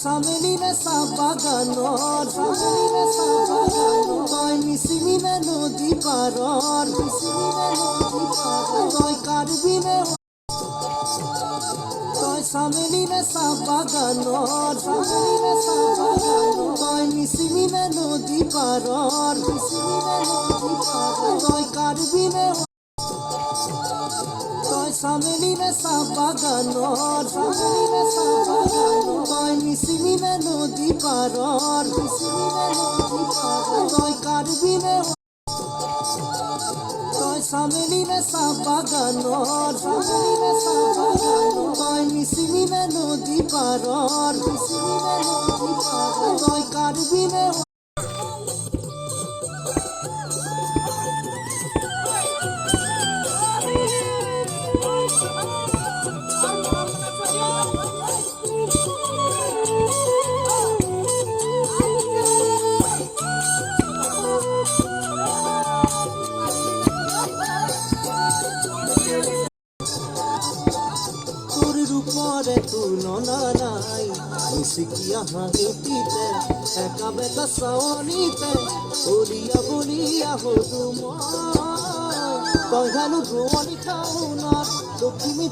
সামেলিনে সাবাগানর তই মিছিমিনে নদী পাৰৰ তই কাৰ্বিনে তই সামেলিনে সাবাগানর তই মিছিমিনে নদী পাৰৰ তই কাৰ্বিনে তই সামেলিনে সাবাগানর তই মিছিমিনে নদী পাৰৰ তই কাৰ্বিনে তই সামেলিনে সাবাগানর তই মিছিমিনে নদী পাৰৰ তই কাৰ্বিনে রূপরে তুলনা নাই মিশিকিয়া হাঁহিতে একা বেকা সাওনিতে বলিয়া বলিয়া হদুম কইহালু ভুবনি খাও না লক্ষ্মী